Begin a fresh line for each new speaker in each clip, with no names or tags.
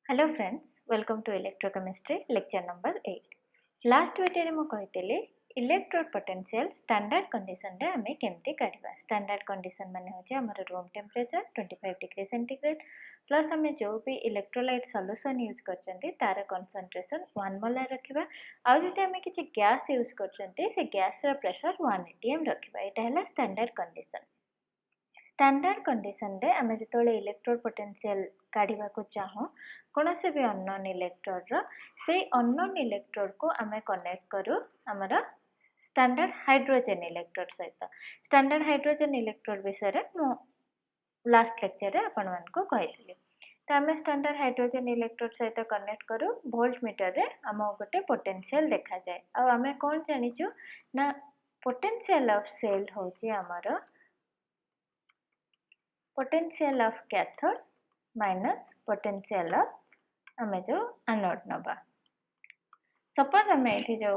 Hello friends, welcome to Electrochemistry lecture number 8. Last video ମୁଁ କହିଥିଲି electrode potential standard condition ରେ ଆମେ କେମିତି କାଢିବା। Standard condition ମାନେ ହେଉଛି ଆମର room temperature 25 degree centigrade plus ଆମେ ଯୋଉ ବି electrolyte solution यूज करछंती तार concentration 1 molar रखिबा। ଆଉ ଯଦି ଆମେ କିଛି gas यूज करछंती से gas ର pressure 1 atm रखिबा। एटा हैला standard condition। स्टैंडर्ड कंडीशन रे आमे जेतोले इलेक्ट्रोड पोटेंशियल काढिबा को चाहो कोनोसे भी अननोन इलेक्ट्रोड रो से अननोन इलेक्ट्रोड को आमे कनेक्ट करू हमरा स्टैंडर्ड हाइड्रोजन इलेक्ट्रोड सहित। स्टैंडर्ड हाइड्रोजन इलेक्ट्रोड विषय रे मो लास्ट लेक्चर रे आपण मान को कहितली। तो आमे स्टैंडर्ड हाइड्रोजन इलेक्ट्रोड सहित कनेक्ट करू वोल्ट मीटर रे आमो गोटे पोटेंशियल देखा जाय। आ आमे कोन जानिचु ना पोटेंशियल ऑफ सेल होची हमरो potential of cathode minus potential of हमें जो एनोड नबा। सपोज हमें एठी जो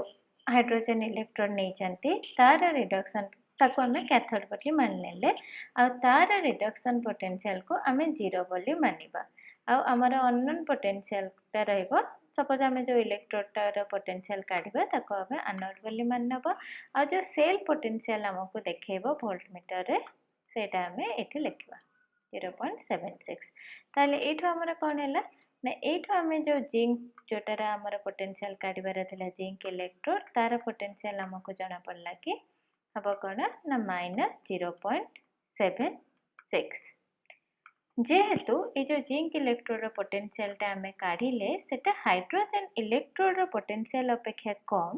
हाइड्रोजन इलेक्ट्रॉन नहीं जानती तार रिडक्शन ताको हमें कैथोड बोली मान लेले आ तार रिडक्शन पोटेंशियल को हमें 0 बोली मानिबा। आ हमर अननोन पोटेंशियल ता रहइबो सपोज हमें जो इलेक्ट्रोड तार पोटेंशियल काढिबा ताको हमें एनोड बोली माननबा। आ जो सेल पोटेंशियल हमको देखैबो वोल्टमीटर रे सेटा हमें एठी लिखबा 0.76। ताले एठो हमरा कोन हैला ना एठो हमें जो जिंक जोटारा हमर पोटेंशियल काढिबार थिला जिंक इलेक्ट्रोड तार पोटेंशियल हमको जणा पड़ला कि हबो कोन ना -0.76। जेहेतु ए जो जिंक इलेक्ट्रोड रो पोटेंशियल ता हमें काढिले सेटा हाइड्रोजन इलेक्ट्रोड रो पोटेंशियल अपेक्षा कम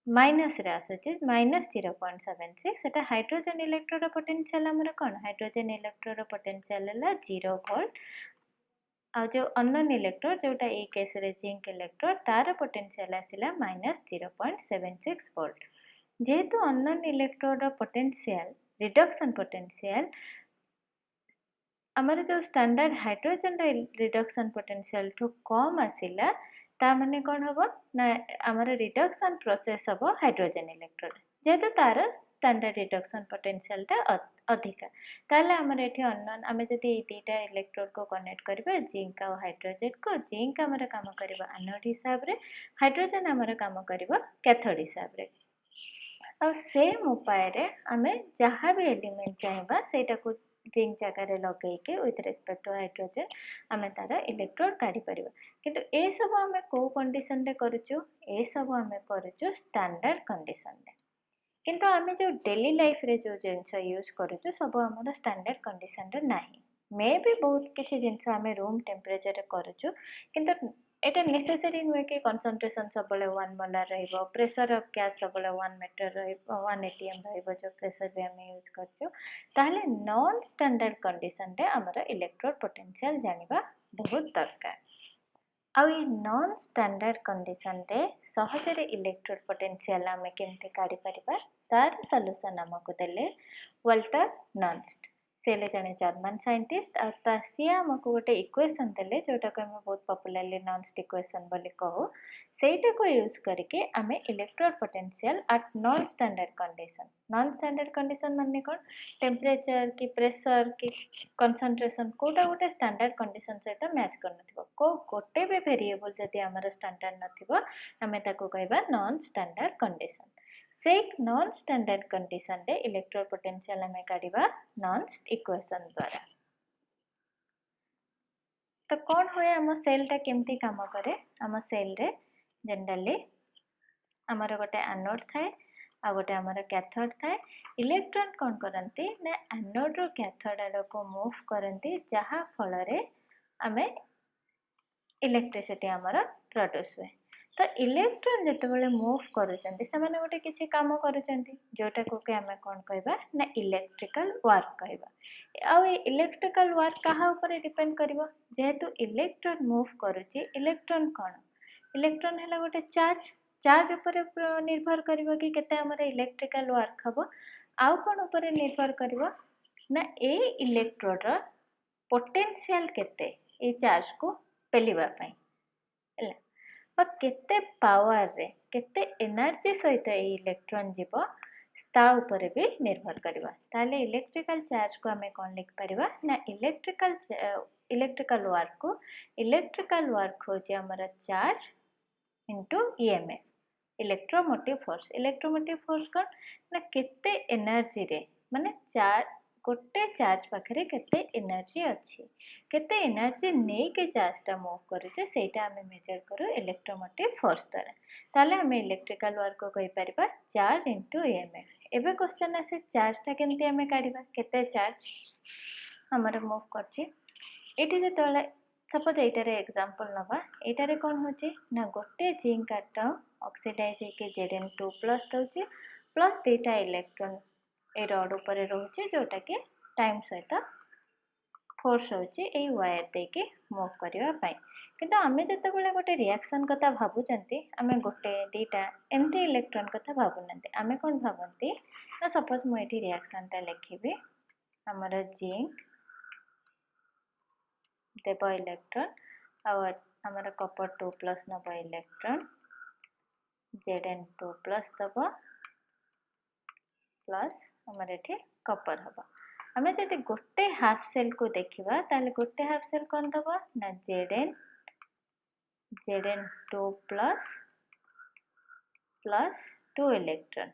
माइनस रे आसुचे -0.76 सेटा हाइड्रोजन इलेक्ट्रोड पोटेंशियल हमर कोन हाइड्रोजन इलेक्ट्रोड पोटेंशियल हला 0 वोल्ट आ जो अननोन इलेक्ट्रोड जोटा ए केस रे जिंक इलेक्ट्रोड तार पोटेंशियल आसिला -0.76 वोल्ट। जेहेतु unknown electrode potential reduction potential हमर जो स्टैंडर्ड हाइड्रोजन रिडक्शन पोटेंशियल ठो कम आसिला ता माने कोन हबो ना हमर रिडक्शन प्रोसेस हबो हाइड्रोजन इलेक्ट्रोड जेहेतु तार स्टैंडर्ड रिडक्शन पोटेंशियल ता अधिका ताले हमर एठी अननोन हमें जदी ए दुटा इलेक्ट्रोड को कनेक्ट करबा जिंक और हाइड्रोजन को जिंक हमर काम करबा एनोड हिसाब रे हाइड्रोजन हमर काम करबा कैथोड हिसाब रे। और सेम उपाय रे हमें जहाँ भी एलिमेंट चाहेबा सेटा को जिंक जगह रे लगे के विथ रिस्पेक्ट टू हाइड्रोजन हमें तार इलेक्ट्रोड काढी परिबा। किंतु ए सब हमें को कंडीशन रे करूछु ए सब हमें करूछु स्टैंडर्ड कंडीशन रे। किंतु हमें जो डेली लाइफ रे जो जिंस यूज करूछु सब हमर स्टैंडर्ड कंडीशन रे नाही। मे भी बहुत किछि जिंस हमें रूम टेम्परेचर रे करूछु किंतु एटा नेसेसरी नुहे कि कंसंट्रेशन सबले 1 मोलार रहइबो प्रेशर ऑफ गैस सबले 1 मीटर रहइबो 1 atm रहइबो जो प्रेशर रे हम यूज करछु ताले नॉन स्टैंडर्ड कंडीशन रे हमर इलेक्ट्रोड पोटेंशियल जानिबा बहुत दरकार। आ ये नॉन स्टैंडर्ड कंडीशन रे सहजरे इलेक्ट्रोड पोटेंशियल आमे केमते काढी परिबा तार सॉल्यूशन हमको देले वाल्टर नॉन्स्ट सेले जने जर्मन साइंटिस्ट आ तासिया हमको गोटे इक्वेशन देले जोटा को हम बहुत पॉपुलरली नॉन्स्ट इक्वेशन बोली कहू सेटा को यूज करके हमें electrode potential at non standard condition माने कोन टेम्परेचर की प्रेशर की कंसंट्रेशन कोटा गोटे स्टैंडर्ड कंडीशन सहित मैच करनथिबो को गोटे भी वेरिएबल जदि हमर स्टैंडर्ड नथिबो हमें ताको कहबा नॉन स्टैंडर्ड कंडीशन। से नॉन स्टैंडर्ड कंडीशन रे इलेक्ट्रोड पोटेंशियल हमें काढिबा नॉन्स्ट इक्वेशन द्वारा। तो कौन हुए हम सेल टा केमती काम करे हम सेल रे जनरली हमर गोटे एनोड थाए आ गोटे हमर कैथोड थाए इलेक्ट्रॉन कौन करंती ना एनोड रो कैथोड आड़ को मूव करंती जहा फल रे हमें इलेक्ट्रिसिटी हमर प्रोड्यूस हुए। तो इलेक्ट्रॉन जेतेबेले मूव करूचंती से माने गोटे किछि काम करूचंती जोटा को के हमें कोन कहबा ना इलेक्ट्रिकल वर्क कहबा। आ इलेक्ट्रिकल वर्क कहा ऊपर डिपेंड करबो जेहेतु इलेक्ट्रॉन मूव करूची इलेक्ट्रॉन कोन इलेक्ट्रॉन हैला गोटे चार्ज ऊपर निर्भर करबो कि केते हमर इलेक्ट्रिकल वर्क हबो आउ कोन ऊपर निर्भर करबो ना ए इलेक्ट्रोड रो पोटेंशियल केते ए चार्ज को पेलिबा पई हैला और केते पावर रे केते एनर्जी सहित ए इलेक्ट्रॉन जीवो ता ऊपर भी निर्भर करबा। ताले इलेक्ट्रिकल चार्ज को हमें कोन लिख परिबा ना इलेक्ट्रिकल वर्क को इलेक्ट्रिकल वर्क हो हमर charge into EMF electromotive force कौन ना केते एनर्जी रे माने चार्ज गोटे चार्ज पाखरे केते एनर्जी अच्छी केते एनर्जी नहीं के चार्ज टा मूव करूचे सेटा हमें मेजर करू इलेक्ट्रोमोटिव फोर्स द्वारा ताले हमें इलेक्ट्रिकल वर्क को कहि परिबा चार्ज इनटू ईएमएफ एबे क्वेश्चन आसे चार्ज टा केमती हमें काढिबा केते चार्ज हमर मूव करछि एठी जेतले सपोज एटार एग्जांपल नवा एटारे कौन होचे ना गोटे जिंक एटम ऑक्सीडाइज होके Zn2 प्लस दउचे प्लस दुईटा इलेक्ट्रॉन ए रड ऊपर रोचे जोटा कि टाइम सहित फोर्स होचे ए वायर देके मूव करबा पई किंतु आमे जतबेले गोटे रिएक्शन कथा भाबुचंती आमे गोटे दुईटा एमती इलेक्ट्रॉन कथा भाबुनंती आमे कोन भाबंती ना सपोज मु एठी रिएक्शन ता लिखिबे हमर जिंक देव इलेक्ट्रॉन और हमारा कॉपर 2 प्लस नब इलेक्ट्रॉन Zn2 प्लस दब प्लस हमारे एठी कॉपर हबा हमें जदि गोटे हाफ सेल को देखिबा ताले गोटे हाफ सेल कोन दब ना Zn2 प्लस प्लस 2 इलेक्ट्रॉन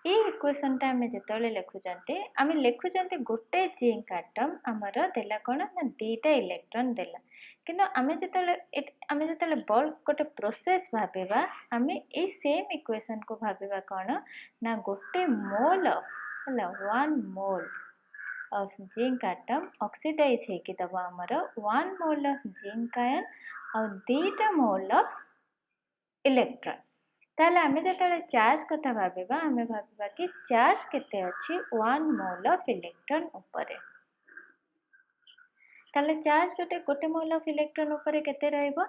ये इक्वेशन टा हमें जेतले लिखुचंती आमे लिखुचंती गोटे जिंक एटम हमर देला कोन ना दुईटा इलेक्ट्रॉन देला किंतु आमे जेतले बल्क गोटे प्रोसेस भाबेबा आमे ए सेम इक्वेशन को भाबेबा कोन ना गोटे मोल हला 1 mole of zinc atom oxidise हेकि दबा हमर 1 मोल ऑफ जिंक आयन और दुईटा मोल ऑफ इलेक्ट्रॉन ताले आमे जेतले चार्ज कथा भाबेबा आमे भाबेबा कि चार्ज केते अछि 1 मोल ऑफ इलेक्ट्रॉन ऊपर ताले चार्ज गोटे मोल ऑफ इलेक्ट्रॉन ऊपर केते रहइबो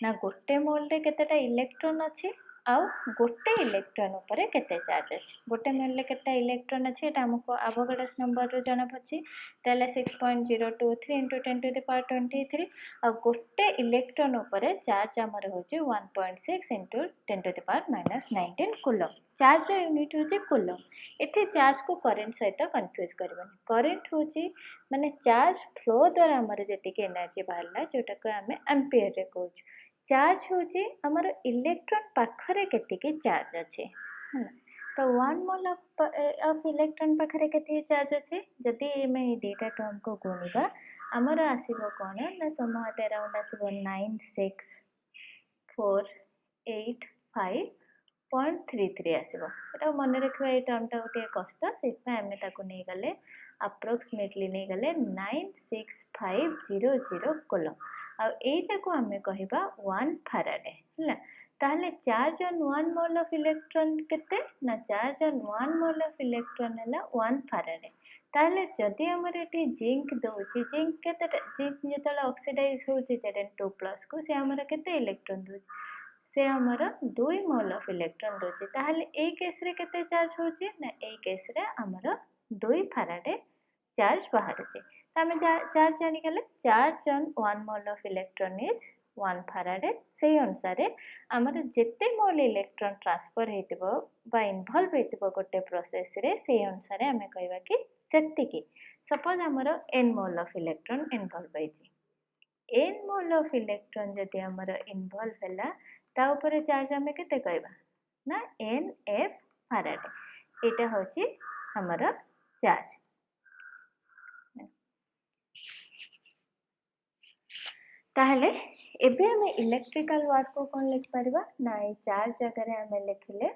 ना गोटे मोल रे केतेटा इलेक्ट्रॉन अछि आउ गोटे इलेक्ट्रॉन ऊपर केते चार्ज अछि गोटे मोल रे केते इलेक्ट्रॉन अछि एटा हमको एवोगाड्रोस नंबर रो जाना पछि ताले 6.023 * 10⁻23 और गोटे इलेक्ट्रॉन ऊपर चार्ज हमर होचे 1.6 * 10⁻⁻19 कूलम चार्ज रो यूनिट होचे कूलम एथे चार्ज को करंट सहित कंफ्यूज करबनी करंट होची माने चार्ज फ्लो द्वारा हमर जेति के एनर्जी बाहरला जोटा को हमें एम्पियर रे कहू चार्ज होची हमर इलेक्ट्रॉन पाखरे केति के चार्ज अछि तो 1 मोल ऑफ इलेक्ट्रॉन पाखरे केति चार्ज अछि जदि एमे ए डेटा टर्म को गुणिबा हमर आसीबो कोन ना समूह अराउंड आसीबो 96485.33 आसीबो एटा मन रखबा ए टर्म टा गोटे कष्ट सेटा हमें ताको नै गले अप्रोक्सीमेटली नै गले 96500 कूलम और एटा को हमें कहिबा 1 फैराडे हला ताहले charge on 1 mole of electron केते ना charge on 1 mole of electron हला 1 फैराडे ताहले जदि हमर एटी जिंक दोची जिंक केते जिंक जेतले ऑक्सीडाइज होची Zn2 प्लस को से हमर केते इलेक्ट्रॉन दोची से हमर 2 मोल ऑफ इलेक्ट्रॉन दोची ताहले ए केस रे केते चार्ज होची ना ए केस रे हमर 2 फैराडे चार्ज बाहर छे हमें चार्ज जानी गले charge on 1 mole of electron is 1 Faraday से अनुसार हमर जेते मोल इलेक्ट्रॉन ट्रांसफर हेतिबो बा इन्वॉल्व हेतिबो गोटे प्रोसेस रे से अनुसार हमें कहबा कि सेति की सपोज हमर n mole of electron involve होइछि n मोल ऑफ इलेक्ट्रॉन जदि हमर इन्वॉल्व हैला ता ऊपर चार्ज हमें केते कहबा ना nf फैराडे एटा होछि हमर चार्ज ताहले एबे हमें इलेक्ट्रिकल वर्क को कोन लिख परिबा ना ए चार्ज जगह रे हमें लिखले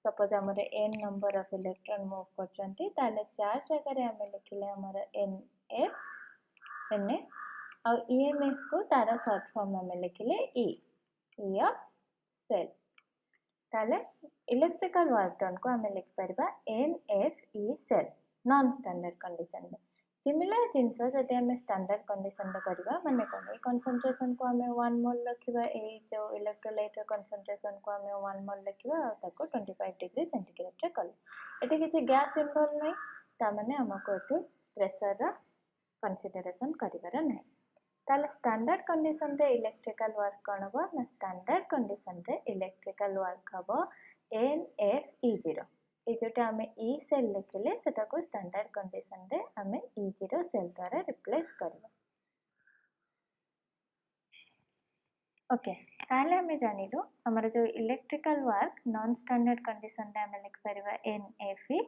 सपोज हमरे n number of electron move करचंती ताले चार्ज जगह रे हमें लिखले हमर nf n और emf को तारा शॉर्ट फॉर्म में लिखले e ऑफ सेल ताले इलेक्ट्रिकल वर्क डन को हमें लिख परिबा nf e cell non standard condition में सिमिलर जिनस जदि हमें स्टैंडर्ड कंडीशन रे करबा माने कोन ए कंसंट्रेशन को हमें 1 मोल रखिबा ए जो इलेक्ट्रोलाइट रे कंसंट्रेशन को हमें 1 मोल रखिबा और ताको 25 डिग्री सेंटीग्रेड रे कर एटे किछि गैस इन्वॉल्व नै ता माने हमको एटू प्रेशर रा कंसीडरेशन करिबार नै ताले स्टैंडर्ड कंडीशन रे इलेक्ट्रिकल वर्क कोन हो ना स्टैंडर्ड कंडीशन रे इलेक्ट्रिकल वर्क हबो NFE0 ए जोटा हमें ई सेल लिखले सेटा को स्टैंडर्ड कंडीशन रे हमें E0 सेल द्वारा रिप्लेस करबा ओके ताहले हमें जानिलु हमर जो electrical work non standard condition रे हमें लिख परिबा NFE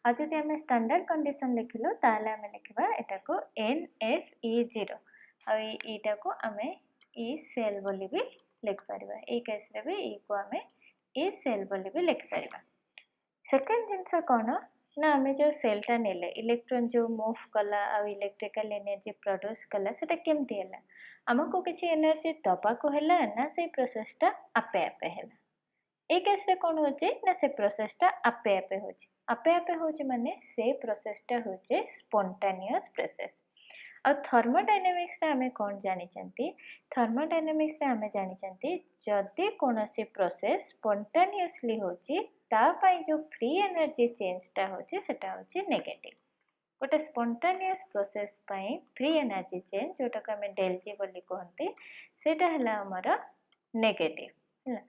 आ जदि हमें स्टैंडर्ड कंडीशन लिखिलु ताहले हमें लिखिबा एटा को NFE0 आ एटा को हमें E सेल बोली भी लिख परिबा ए केस रे भी E को हमें E सेल बोली भी लिख परिबा सेकंड जिंस कोन ना हमें जो सेलटा नेले इलेक्ट्रॉन जो मूव कला आ इलेक्ट्रिकल एनर्जी प्रोड्यूस कला सेटा केमती हैला हमको किसी एनर्जी दबा को हैला ना से प्रोसेसटा आपे आपे हैला ए केस रे कोन होचे ना से प्रोसेसटा आपे आपे होचे माने से प्रोसेसटा होचे स्पॉन्टेनियस प्रोसेस और थर्मोडायनामिक्स रे हमें कोन जानि चंती थर्मोडायनामिक्स रे हमें जानि चंती जदि कोनोसी प्रोसेस स्पॉन्टेनियसली होची ता पई जो फ्री एनर्जी चेंजटा होची सेटा होची नेगेटिव गोटे स्पॉन्टेनियस प्रोसेस पई फ्री एनर्जी चेंज जोटा को हमें डेल जी बोली कहंती सेटा हला हमर नेगेटिव हला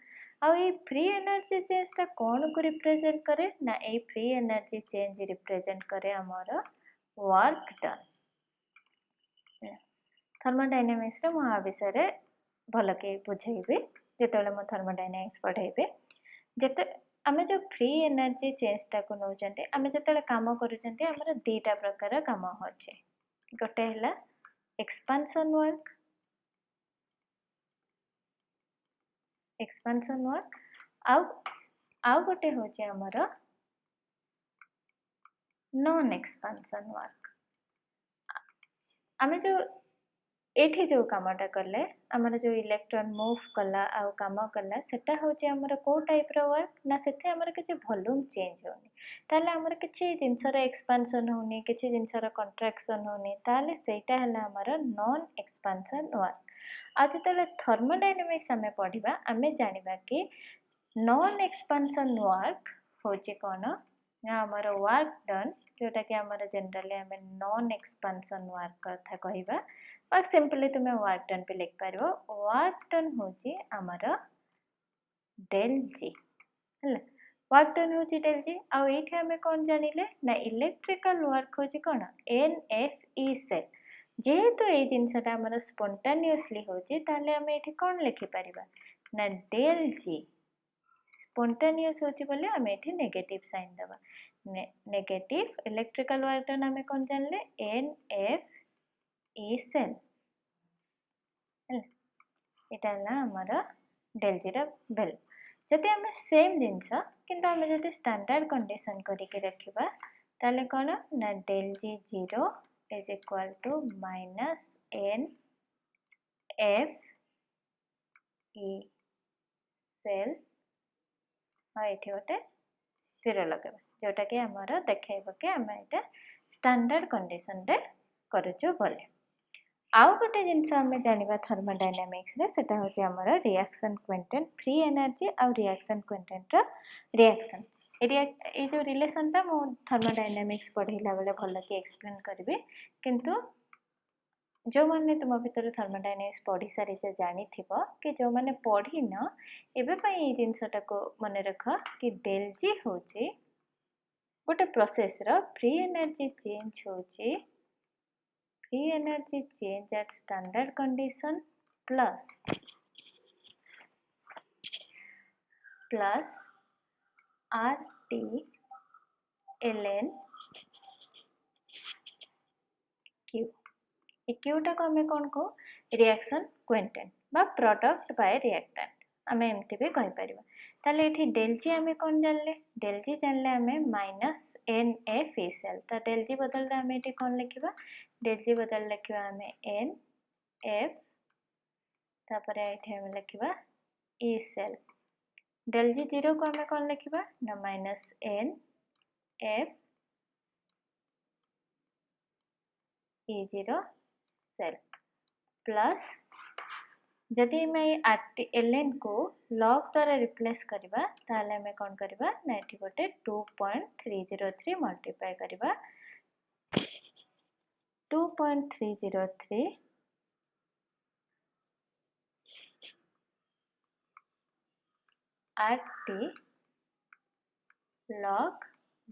आ ये फ्री एनर्जी चेंज ता कोन को रिप्रेजेंट करे ना ए फ्री एनर्जी चेंज रिप्रेजेंट करे हमर वर्क डन थर्मोडायनामिक्स रे आ विषय भल के बुझेबे जेतेले मो थर्मोडायनामिक्स पढेबे जेते आमे जो फ्री एनर्जी चेंज टा को नौचंते आमे जेतेले काम करूचंते हमर दीटा प्रकार काम होचे गोटे हला एक्सपेंशन वर्क आउ गोटे होचे हमर नॉन एक्सपेंशन वर्क आमे जो एठी जो कामटा करले हमर जो इलेक्ट्रॉन मूव कला आ काम कला सेटा होचे हमर को टाइप रो वर्क ना सेथे हमर किछि वॉल्यूम चेंज होनी ताले हमर किछि जिंसर एक्सपेंशन होनी किछि जिंसर कंट्रैक्शन होनी ताले सेटा हला हमर नॉन एक्सपेंशन वर्क आ जतले थर्मोडायनामिक्स हमें पढिबा हमें जानिबा कि नॉन एक्सपेंशन वर्क होचे कोन ना हमर वर्क डन जोटा कि हमर जनरली हमें नॉन एक्सपेंशन वर्क कथा कहिबा और सिंपली तुम्हें वर्क डन पे लिख पारो वर्क डन होची हमर डेल जी हला वर्क डन होची डेल जी आ एठी हमें कोन जानिले ना इलेक्ट्रिकल वर्क होची कोन NFE सेल जेहेतु ए जिनसटा हमर स्पॉन्टेनियसली होची ताले हमें एठी कोन लिखि परिबा ना डेल जी स्पॉन्टेनियस होची बोले हमें एठी नेगेटिव साइन दबा नेगेटिव इलेक्ट्रिकल वर्क डन हमें कोन जानले NFE सेल एटा हला हमर डेल जी रा वैल्यू जदि हमें सेम जिंस किंतु हमें जदि स्टैंडर्ड कंडीशन करके रखिबा ताले कोन ना del G 0 is equal to minus n f e cell आ एठी होते 0 लगेबा जोटा कि हमर देखाइबो कि हम एटा स्टैंडर्ड कंडीशन रे करछु बोले आउ गोटे जिनस हमें जानिबा थर्मोडायनामिक्स रे सेटा होचे हमर रिएक्शन क्वांटेंट फ्री एनर्जी और रिएक्शन क्वांटेंट रो रिएक्शन ए जो रिलेशन ता मो थर्मोडायनामिक्स पढिला बेले भल के एक्सप्लेन करबे किंतु जो माने तुम भीतर थर्मोडायनामिक्स पढ़ी सारी से जानी थिबो कि जो माने पढ़ी न एबे पई ए जिनसटा को मने रख कि डेल जी होचे गोटे प्रोसेस रो फ्री एनर्जी चेंज होचे free energy change at standard condition plus RT ln Q A Q टा को हमें कौन को रिएक्शन क्वांटेंट बा प्रोडक्ट बाय रिएक्टेंट हमें एमती भी कहि परिबा ताले एठी डेल जी हमें कौन जानले डेल जी जानले हमें minus N F E cell ता डेल जी बदल रे हमें एठी कौन लिखिबा डेल जी बदल लिखिबा हमें एन एफ तापर एठी हमें लिखिबा ई सेल डेल जी 0 को हमें कौन लिखिबा ना minus N F E 0 cell plus जदि मैं आरटी एलएन को लॉग द्वारा रिप्लेस करबा ताले हमें कौन करबा ना एठी गोटे 2.303 मल्टीप्लाई करबा 2.303 RT log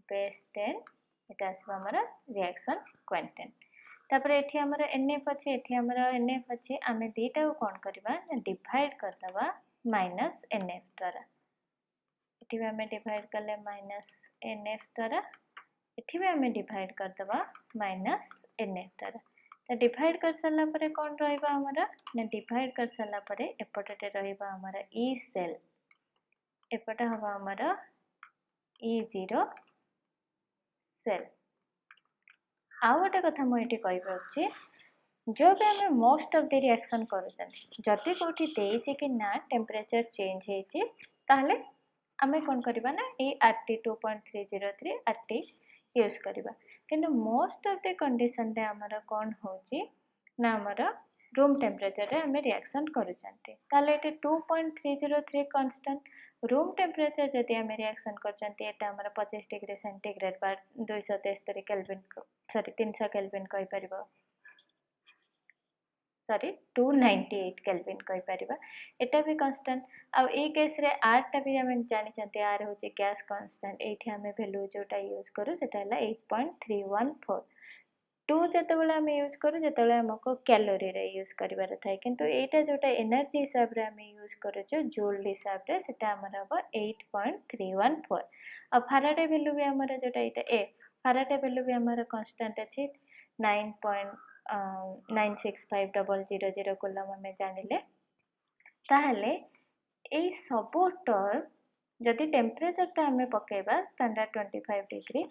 base 10 এটা আসবে আমার রিঅ্যাকশন কোয়ান্টেন্ট तापर एठी हमर NF अछि एठी हमर NF अछि आमे दीटा को कोन करबा डिवाइड कर दबा माइनस NF द्वारा एठी भी हमें डिवाइड करले माइनस NF द्वारा एठी भी हमें डिवाइड कर दबा माइनस NF द्वारा तो डिवाइड कर साला परे कोन रहइबा हमरा ना डिवाइड कर साला परे एपटे रहइबा हमरा E सेल एपटे हवा हमरा E0 सेल आ गोटे कथा मु एठी कहि पाउछि जो भी हमें मोस्ट ऑफ द रिएक्शन करूछन जति कोठी देइछि कि ना टेंपरेचर चेंज हेछि ताहले आमे कोन करबा ना ए RT 2.303 RT यूज करबा किंतु मोस्ट ऑफ द कंडीशन रे हमरा कोन होछि ना हमरा रूम टेंपरेचर रे हमें रिएक्शन करूछंती ताले एटे 2.303 कांस्टेंट रूम टेंपरेचर जदि हमें रिएक्शन करछंती एटा हमरा 25 डिग्री सेंटीग्रेड पर 273 केल्विन सॉरी 300 केल्विन कहि परिबो सॉरी 298 केल्विन कहि परिबा एटा भी कांस्टेंट अब ए केस रे r टा भी हम जानि छंते r होचे गैस कांस्टेंट एठी हमें वैल्यू जोटा यूज करू सेटा हला 8.314 2 जेतेबेले हम यूज करू जेतेबेले हमको कैलोरी रे यूज करिवार थाए किंतु एटा जोटा एनर्जी हिसाब रे हम यूज करू जो जूल हिसाब रे सेटा हमर हबो 8.314 अब फैराडे वैल्यू भी हमर जोटा एटा ए फैराडे वैल्यू भी हमर कांस्टेंट अछि 9.965000 कूलम हमें जानिले ताहले ए सबो टर्म जदि टेंपरेचर ता हमें पकेबा स्टैंडर्ड 25 डिग्री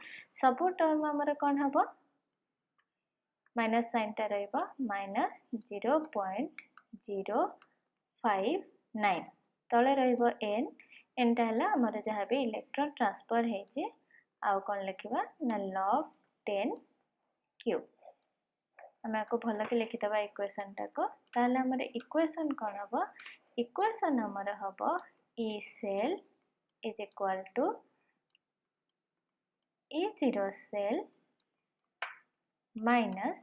सबो टर्म हमर कोन हबो माइनस साइन टा रहइबो माइनस 0.059 तले रहइबो n टा हला हमर जहा भी इलेक्ट्रॉन ट्रांसफर हेजे आ कोन लिखिबा ना log 10 क्यूब हमें आपको भलो के लिखि दबा इक्वेशन टा को ताले हमर इक्वेशन कोन हबो इक्वेशन हमर हबो E cell is equal to E0 cell minus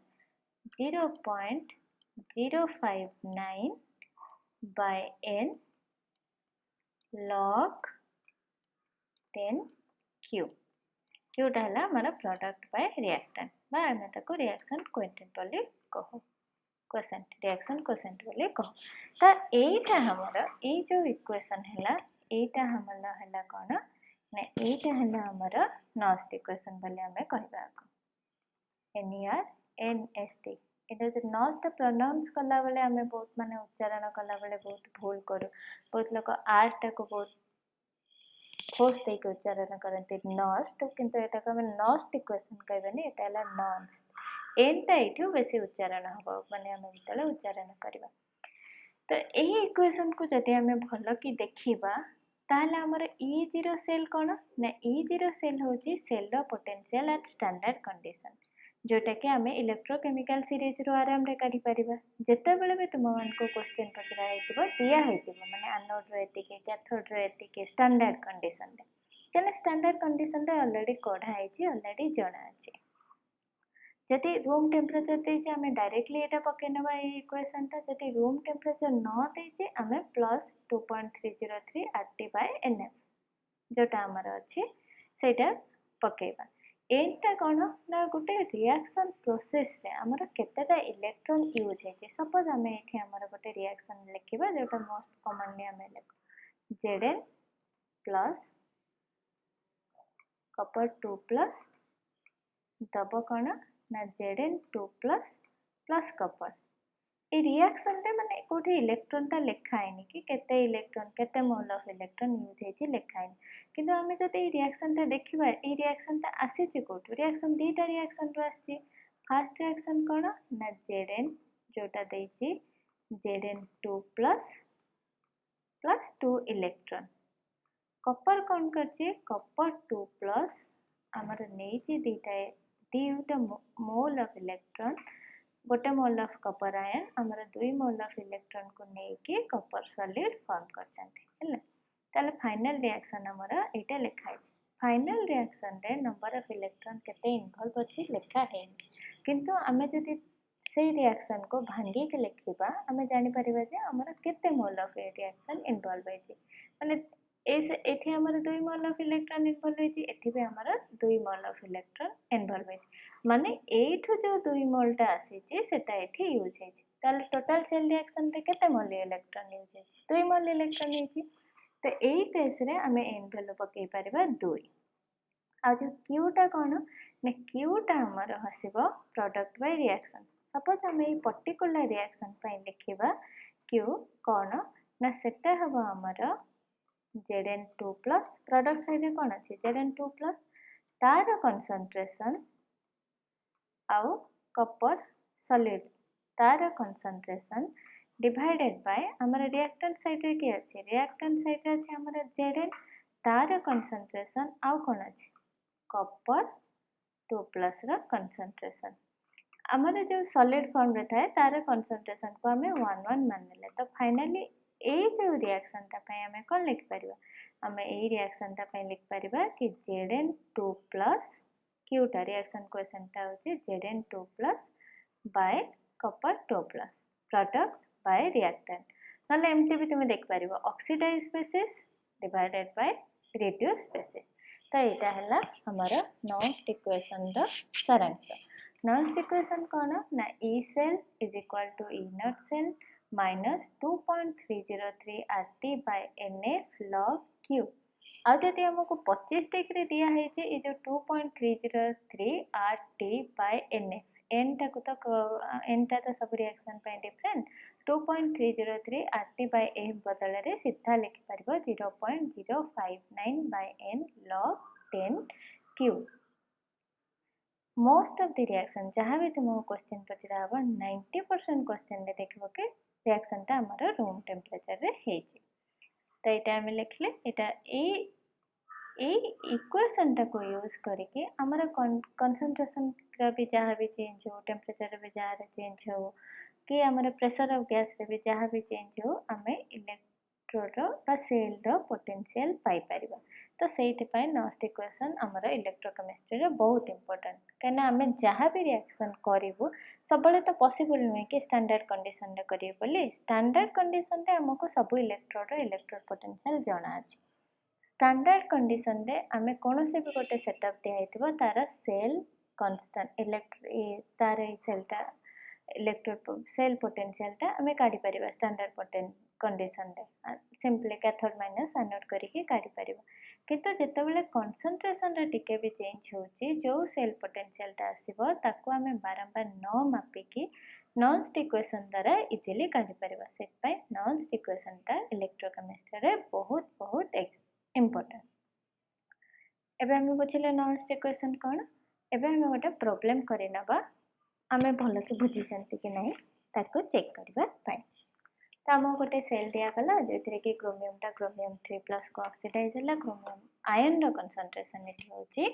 0.059 by n log 10 cube Quetta हला हमारा प्रोडक्ट बाय रिएक्टेंट बा हमें ताको रिएक्शन कोएफिशिएंट बोली कहो कोसेंट रिएक्शन कोसेंट बोली कहो त एटा हमारा ए जो इक्वेशन हला एटा हमला हला कोन ना एटा हला हमारा नॉस्ट इक्वेशन बोली हमें कहबा को NERNST एटा जो नॉस्ट प्रोनाउंस कला बेले हमें बहुत माने उच्चारण कला बेले बहुत भूल करू बहुत लोग आर टा को बहुत खोज दे के उच्चारण करते नॉस्ट किंतु एटा को हम नॉस्ट इक्वेशन कहबेनी एटा हला नॉन्स एन टा एठू बेसी उच्चारण हबो माने हम बितले उच्चारण करबा तो एही इक्वेशन को जदि हमें भलो की देखिबा ताहले हमर E0 सेल कोन ना E0 सेल होची सेल रो पोटेंशियल एट स्टैंडर्ड कंडीशन जोटा कि हमें इलेक्ट्रोकेमिकल सीरीज रो आराम रे काढी परिबा जेते बेले भी तुम मान को क्वेश्चन पचरा हेतिबो दिया हेतिबो माने एनोड रो एतिके कैथोड रो एतिके स्टैंडर्ड कंडीशन रे केने स्टैंडर्ड कंडीशन रे ऑलरेडी कोढा हेची ऑलरेडी जणा अछि जदि रूम टेंपरेचर देइछे हमें डायरेक्टली एटा पकेनबा ए इक्वेशन ता जदि रूम टेंपरेचर न देइछे हमें प्लस 2.303 RT/NF जोटा हमर अछि सेटा पकेबा एटा कोन ना गुटे रिएक्शन प्रोसेस रे हमर केतेटा इलेक्ट्रॉन यूज हेचे सपोज हमें एठी हमर गुटे रिएक्शन लिखिबा जोटा मोस्ट कॉमनली हमें लिख Zn प्लस कॉपर 2 प्लस दबो कोन ना Zn2 प्लस कॉपर ए रिएक्शन रे माने कोठी इलेक्ट्रॉन ता लिखा हैनी कि केते इलेक्ट्रॉन केते मोल ऑफ इलेक्ट्रॉन यूज हेची लिखा हैनी किंतु हमें जदि ए रिएक्शन ता देखिबा ए रिएक्शन ता आसी छि कोठी रिएक्शन दीटा रिएक्शन रो आछि फर्स्ट रिएक्शन कोन ना Zn जोटा देइछि Zn2 प्लस 2 इलेक्ट्रॉन कॉपर कोन करछि कॉपर 2 प्लस हमर नेछि दीटा मोल ऑफ इलेक्ट्रॉन गोटे मोल ऑफ कॉपर आयन हमर 2 मोल ऑफ इलेक्ट्रॉन को नेकी कॉपर सॉलिड फॉर्म करछंती हैला ताले फाइनल रिएक्शन हमर एटा लिखा है फाइनल रिएक्शन रे नंबर ऑफ इलेक्ट्रॉन केते इन्वॉल्व अछि लिखा है किंतु हमें जदि से रिएक्शन को भांगी के लिखिबा हमें जानि परिबा जे हमर केते मोल ऑफ रिएक्शन इन्वॉल्व अछि माने एठी हमर 2 मोल ऑफ इलेक्ट्रॉन इन्वॉल्व अछि एठी भी हमर 2 मोल ऑफ इलेक्ट्रॉन इन्वॉल्व अछि माने एठू जो 2 मोलटा आसीची सेटा एठी यूज हेची ताले टोटल सेल रिएक्शन रे केते मोल इलेक्ट्रॉन यूज हेची 2 मोल इलेक्ट्रॉन हेची तो एई केस रे हमें एन वैल्यू पकई परबा 2 आ जो क्यू टा कोन ने क्यू टा हमर हसिबो प्रोडक्ट बाय रिएक्शन सपोज हम एई पर्टिकुलर रिएक्शन पय लिखिबा क्यू कोन ना सेटा हबो हमर Zn2 प्लस प्रोडक्ट साइड रे कोन अछि Zn2 प्लस तार कंसंट्रेशन आउ कॉपर सॉलिड तार कंसंट्रेशन डिवाइडेड बाय हमर रिएक्टेंट साइड रे के अछि रिएक्टेंट साइड रे अछि हमर Zn तार कंसंट्रेशन आउ कोन अछि कॉपर 2 प्लस रा कंसंट्रेशन हमर जो सॉलिड फॉर्म रे थाए तार कंसंट्रेशन को हमें 1 1 मान ले तो फाइनली ए जो रिएक्शन ता पय हमें कोन लिख परिबा हमें ए रिएक्शन ता पय लिख परिबा कि Zn2 प्लस क्यू टा रिएक्शन क्वेश्चन ता होची Zn2 plus by copper 2 plus product by reactant नले एमटी भी तुम देख परिबो oxidise species divided by reduce species तो एटा हला हमारा नॉस्ट इक्वेशन द सारांश नॉस्ट इक्वेशन कोन ना E cell is equal to E not cell minus 2.303 RT by NF log Q आ जदि हमको 25 डिग्री दिया है जे ए जो 2.303 RT by NF n टा को तो n टा तो सब रिएक्शन पे डिफरेंट 2.303 RT by F बदल रे सीधा लिखि परबो 0.059 by n log 10 Q most of the reaction जहाँ भी तुमको क्वेश्चन पचरा हबो 90% क्वेश्चन रे देखबो के रिएक्शन ता हमर रूम टेम्परेचर रे हेची तो एटा हम लिखले एटा ए इक्वेशन टा को यूज करके हमर कंसंट्रेशन का भी जहाँ भी चेंज हो टेम्परेचर भी जहाँ चेंज हो कि हमर प्रेशर ऑफ गैस रे भी जहाँ भी चेंज हो हमें इलेक्ट्रोड बा सेल रो पोटेंशियल पाई परिबा तो सेइति पय नॉस्ट इक्वेशन हमर इलेक्ट्रोकेमिस्ट्री रे बहुत इंपोर्टेंट कहना हमें जहाँ भी रिएक्शन करिवो सबले तो पॉसिबल नहीं कि स्टैंडर्ड कंडीशन रे करियो बोली स्टैंडर्ड कंडीशन रे हमको सब इलेक्ट्रोड रो इलेक्ट्रोड पोटेंशियल जाना अछि स्टैंडर्ड कंडीशन रे हमें कोनोसी भी गोटे सेटअप दिया हेतिबो तार सेल कांस्टेंट तार सेलटा इलेक्ट्रोड सेल पोटेंशियल टा हमें काढी परिबा स्टैंडर्ड कंडीशन रे सिंपली कैथोड माइनस एनोड करके काढी परिबा किंतु जेतेबेले कंसंट्रेशन रे टिके भी चेंज होची जो सेल पोटेंशियल टा आसीबो ताको हमें बारंबार न मापी की नॉस्ट इक्वेशन द्वारा इजीली काढी परिबा सेट पय नॉस्ट इक्वेशन टा इलेक्ट्रोकेमिस्ट्री रे बहुत बहुत इंपोर्टेंट एबे हम बुझिले नॉस्ट इक्वेशन कोन एबे हम गोटे प्रॉब्लम करि नबा आमे भलो से बुझी चंती कि नहीं ताको चेक करबा पाए तो आम गोटे सेल दिया गला जेथिरे कि क्रोमियम टा क्रोमियम 3 प्लस को ऑक्सीडाइज होला क्रोमियम आयन रो कंसंट्रेशन एठी होची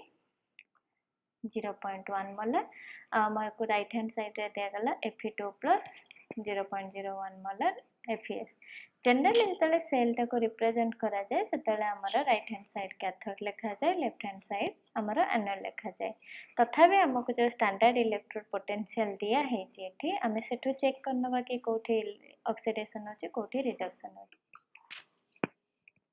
0.1 मोलर आम को राइट हैंड साइड रे दिया गला Fe2 plus 0.01 molar FeS generally जेतले सेल टा को रिप्रेजेंट करा जाय सेतले हमर राइट हैंड साइड कैथोड लिखा जाय लेफ्ट हैंड साइड हमर एनोड लिखा जाय तथापि हमको जो स्टैंडर्ड इलेक्ट्रोड पोटेंशियल दिया है जेठी हमें सेठो चेक करनबा कि कोठी ऑक्सीडेशन अछि कोठी रिडक्शन अछि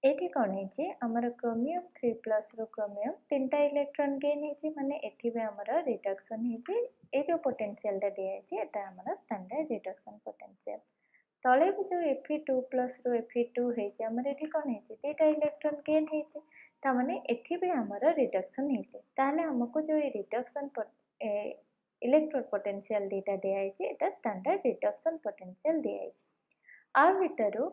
एठी कोन हेछि हमर क्रोमियम 3 प्लस रो क्रोमियम तीनटा इलेक्ट्रॉन गेन हेछि माने एठी बे हमर रिडक्शन हेछि ए जो पोटेंशियल टा दिया हेछि एटा हमर स्टैंडर्ड रिडक्शन पोटेंशियल तले भी जो Fe2 प्लस रो Fe2 हेछि हमर एठी कोन हेछि तीनटा इलेक्ट्रॉन गेन हेछि ता माने एठी भी हमर रिडक्शन हेछि ताले हमको जो रिडक्शन इलेक्ट्रोड पोटेंशियल डेटा दिया हेछि एटा स्टैंडर्ड रिडक्शन पोटेंशियल दिया हेछि आ भितरु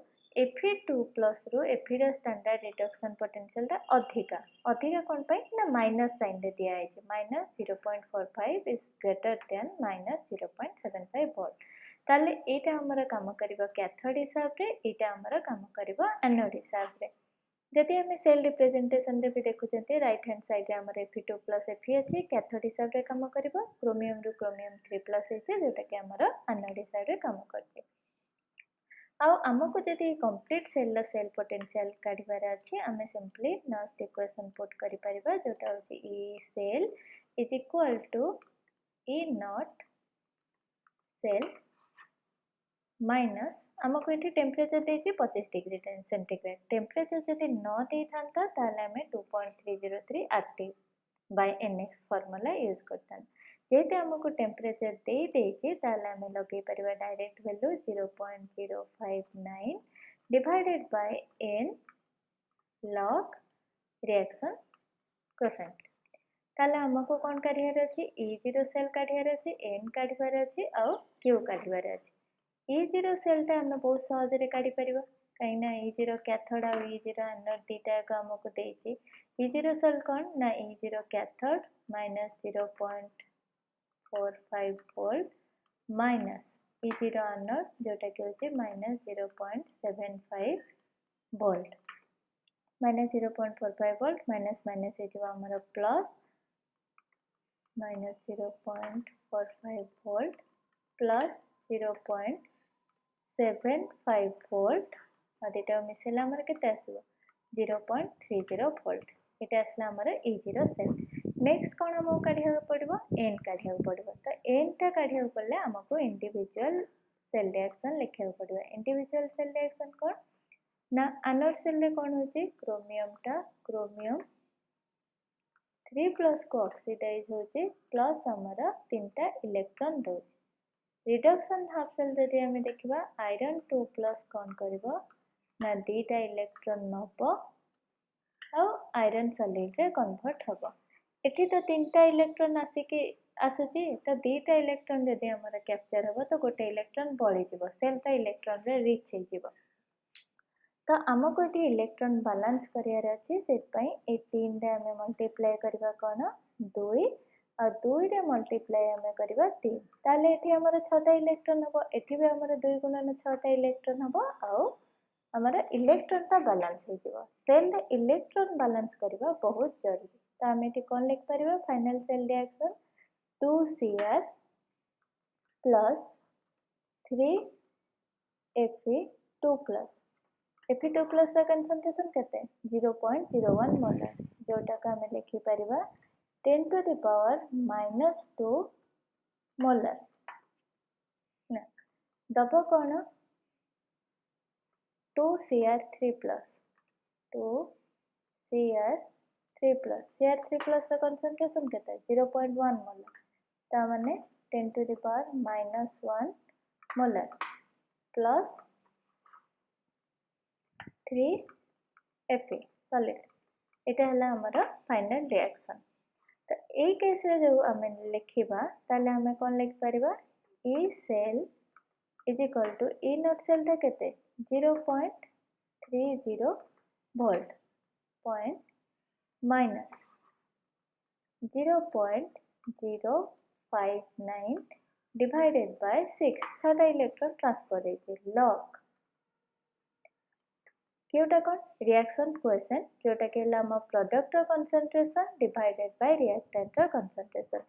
Fe2 प्लस रो Fe रो स्टैंडर्ड रिडक्शन पोटेंशियल ता अधिका कोन पय ना माइनस साइन रे दिया हेछि minus 0.45 is greater than minus 0.75 volt ताले एटा हमर काम करबा कैथोड हिसाब रे एटा हमर काम करबा एनोड हिसाब रे जदि हम सेल रिप्रेजेंटेशन रे भी देखुचंती राइट हैंड साइड रे हमर Fe2 प्लस Fe अछि कैथोड हिसाब रे काम करबा क्रोमियम रो क्रोमियम 3 प्लस अछि जेटा कि हमर एनोड हिसाब रे काम करछि आउ हमको जदि कंप्लीट सेल सेल पोटेंशियल काढिबार अछि हमें सिंपली नॉस्ट इक्वेशन पुट करि परिबा जोटा होछि E cell is equal to E not cell minus हमको एठी टेम्परेचर देछि 25 डिग्री सेंटीग्रेड टेम्परेचर जदि न दे थांता ताले हमें 2.303 RT by NF formula use करतन जेहेतु आमको टेम्परेचर दे देछि ताले आमे लगे परिबा direct value 0.059 divided by n log reaction coefficient. ताले आमको कोन काढियार अछि E0 सेल काढियार अछि n काढिबार अछि और q काढिबार अछि। E0 सेल ता आमे बहुत सहज रे काढि परिबा काइना E0 कैथोड और E0 एनोड दीटा को आमको देछि। E0 सेल कोन ना E0 cathode -0.45 volt minus E0 anode जोटा कि होछि -0.75 वोल्ट -0.45 वोल्ट माइनस माइनस हे जो हमर प्लस -0.45 वोल्ट प्लस 0.75 वोल्ट और डेटा मिसेला हमर केते आसीबो 0.30 वोल्ट एटा आसला हमर E0 सेल। नेक्स्ट कोन हमको काढिया पड़िबो n काढिया पड़िबो तो n टा काढिया पड़ले हमको इंडिविजुअल सेल रिएक्शन लिखिया पड़िबो। इंडिविजुअल सेल रिएक्शन कोन ना एनोड सेल रे कोन होची क्रोमियम 3+ को ऑक्सीडाइज होची प्लस हमर तीनटा इलेक्ट्रॉन दोची। रिडक्शन हाफ सेल जदि हमें देखिबा आयरन 2+ कोन करबो ना दीटा इलेक्ट्रॉन नबो और आयरन सॉलिड रे कन्वर्ट हबो। एठी तो तीनटा इलेक्ट्रॉन आसुची तो दीटा इलेक्ट्रॉन जदि हमर कैप्चर हबो तो गोटे इलेक्ट्रॉन बळी जिवो सेल तो इलेक्ट्रॉन रे रिच हे जिवो। तो आमको ये इलेक्ट्रॉन बैलेंस करियार अछि सेट पई ए 3 रे हमें मल्टीप्लाई करबा कोन 2 और 2 रे मल्टीप्लाई हमें करबा 3 ताले एठी हमर 6टा इलेक्ट्रॉन हबो एठी भी हमर 2 गुणन 6टा इलेक्ट्रॉन हबो और हमर इलेक्ट्रॉन ता बैलेंस हे जिवो। सेल रे इलेक्ट्रॉन बैलेंस करबा बहुत जरूरी। तो हम एठी कोन लिख परिबा final cell reaction 2Cr plus 3Fe2+। Fe2+ का कंसंट्रेशन केते 0.01 मोलर जोटा का हमें लिखि परिबा 10 to the power -2 मोलर ना दबो कोन 2Cr3+ 2Cr3+ Cr3+ का कंसंट्रेशन केते 0.1 मोलर ता माने 10 to the power -1 molar plus 3Fe solid एटा हला हमर फाइनल रिएक्शन। तो ए केस रे जो हमें लिखिबा ताले हमें कोन लिख परिबा E cell is equal to E not cell ता केते 0.30 volt point minus 0.059 divided by 6 छटा इलेक्ट्रॉन ट्रांसफर हेछि लॉग क्योटा कोन रिएक्शन कोएफिशिएंट जोटा के हम product concentration divided by reactant concentration.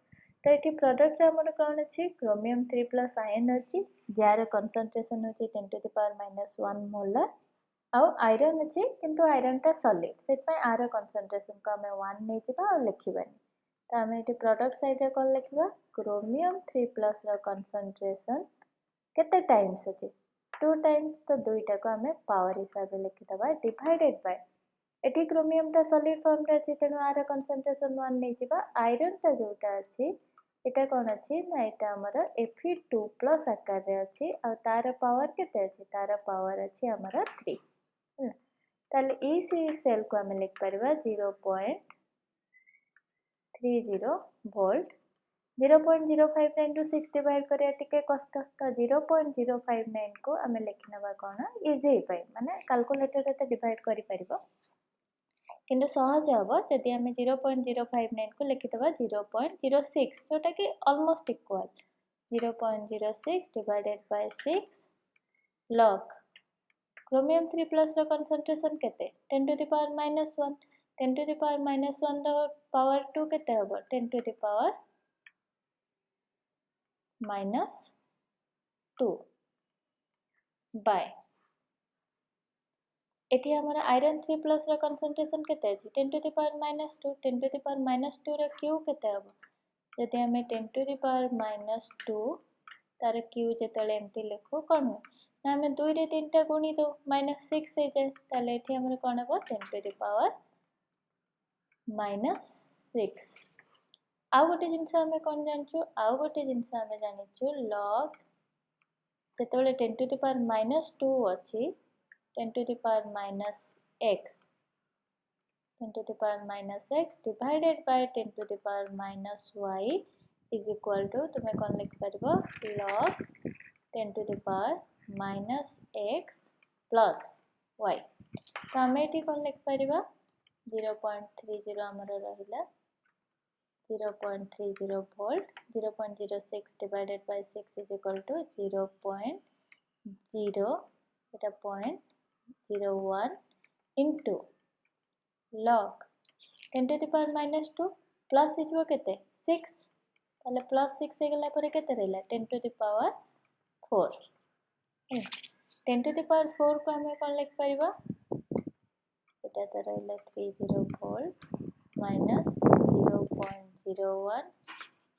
तो एठी प्रोडक्ट हमर कोन अछि क्रोमियम 3+ आयन अछि जार कंसंट्रेशन अछि 10 to the power -1 मोलर और आयरन अछि किंतु आयरन ता सॉलिड सेट पय आर कंसंट्रेशन को हमें 1 नै जिबा और लिखिबानी। तो हम एठी प्रोडक्ट साइड रे कोन लिखिबा क्रोमियम 3+ रो कंसंट्रेशन केते टाइम्स अछि 2 टाइम्स तो दुईटा को हमें पावर हिसाब से लिखि दबा डिवाइडेड बाय एठी क्रोमियम ता सॉलिड फॉर्म रे अछि तेनु आर कंसंट्रेशन 1 नै जिबा आयरन ता जोटा अछि एटा कोन अछि ना एटा हमर Fe2+ आकार रे अछि और तार पावर केते अछि तार पावर अछि हमर 3 ताले ई सेल को हमें लिख परिबा 0.30 वोल्ट 0.059 टू 6 डिवाइड करिया टिके कष्ट तो 0.059 को हमें लिखनबा कोन इजी पई माने कैलकुलेटर रे डिवाइड करि परिबो किंतु सहज हबो जदि हमें 0.059 को लिखितबा 0.06 जोटा कि almost equal 0.06 divided by 6 log chromium 3+ रो कंसंट्रेशन केते 10 to the power -1 10 to the power -1 रो पावर 2 केते हबो 10 to the power -2 बाय एठी हमरा आयरन 3+ रो कंसंट्रेशन केते अछि 10 to the power -2 10 to the power -2 रो क्यू केते हबो जदि हमें 10 to the power -2 तार क्यू जेतले एमती लिखो कोन ना हमें 2 रे 3 टा गुणी दो -6 हे जाय ताले एठी हमर कोन हबो 10 to the power -6 आउ गोटे जिनस आम कौन जानचु आउ गोटे जिनस आम जानिचु log जेतेबेले 10 to the power minus 2 अच्छी 10 to the power minus x 10 to the power minus x divided by 10 to the power minus y is equal to तुम्हें कौन लिख परिबो log 10 to the power minus x plus y तो आम ये कौन लिख परिबा 0.30 आमर रहिला 0.30 volt 0.06 divided by 6 is equal to 0.0 এটা 0.01 into log 10 to the power minus 2 plus इजो केते 6 ताले plus 6 हे गला परे केते रहला 10 to the power 4 10 to the power 4 को हमें कौन लिख परिबा एटा तो रहला 30 volt minus 0.01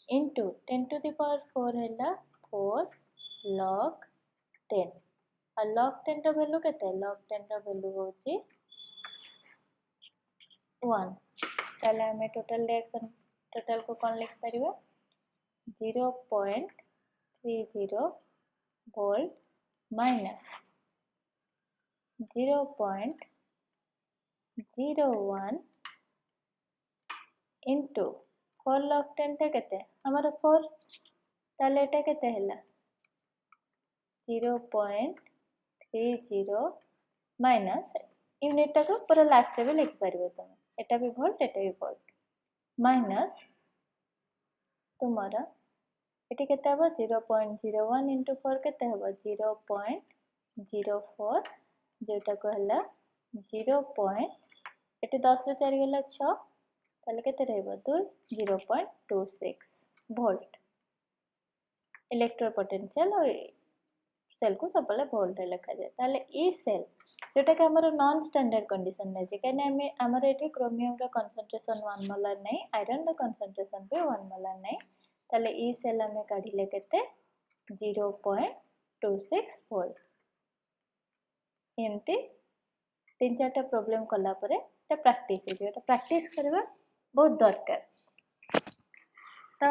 into 10 to the power 4 हैला 4 log 10 और log 10 रो वैल्यू केते log 10 रो वैल्यू होची 1 ताले हमें टोटल रिएक्शन टोटल को कौन लिख परिबा 0.30 volt minus 0.01 into 4 log 10 टा केते हमारा 4 ताले एटा केते हैला 0.30 minus यूनिट टा को पूरा लास्ट रे लिख परिबो तुम एटा भी वोल्ट minus तुम्हारा एटी केते हबो 0.01 into 4 केते हबो 0.04 जेटा को हला 0. एटी 10 रे 4 गला 6 ताले केते रहबो 2 0.26 वोल्ट इलेक्ट्रिक पोटेंशियल और सेल को सबले वोल्ट रे लिखा जाय ताले ई सेल जोटा कि हमर नॉन स्टैंडर्ड कंडीशन नै जे कने हमर एठी क्रोमियम रो कंसंट्रेशन 1 मोलर नै आयरन रो कंसंट्रेशन भी 1 मोलर नै ताले ई सेल हमें काढिले केते 0.26 वोल्ट एमती तीन चारटा प्रॉब्लम कला परे एटा प्रैक्टिस करबा बहुत दरकार तो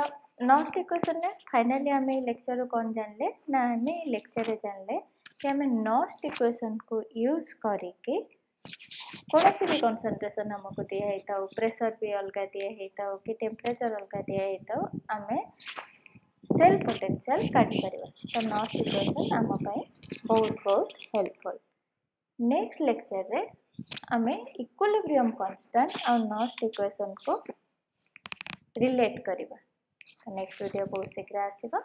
नेक्स्ट इक्वेशन ने फाइनली हमें लेक्चर कौन जानले ना हमें लेक्चर रे जानले कि हमें नेक्स्ट इक्वेशन को यूज करके कौन सी भी कंसंट्रेशन हमको दिया हेता प्रेशर भी अलग दिया हेता कि टेम्परेचर अलग दिया हेता हमें सेल पोटेंशियल काढी परिबा तो नेक्स्ट इक्वेशन हम पई बहुत हेल्पफुल नेक्स्ट लेक्चर रे हमें इक्विलिब्रियम कांस्टेंट और नेक्स्ट इक्वेशन को रिलेट करिबा नेक्स्ट वीडियो बहुत शीघ्र आसीबा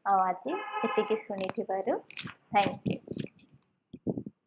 आ आज एतिकी सुनी थिबारु थैंक यू।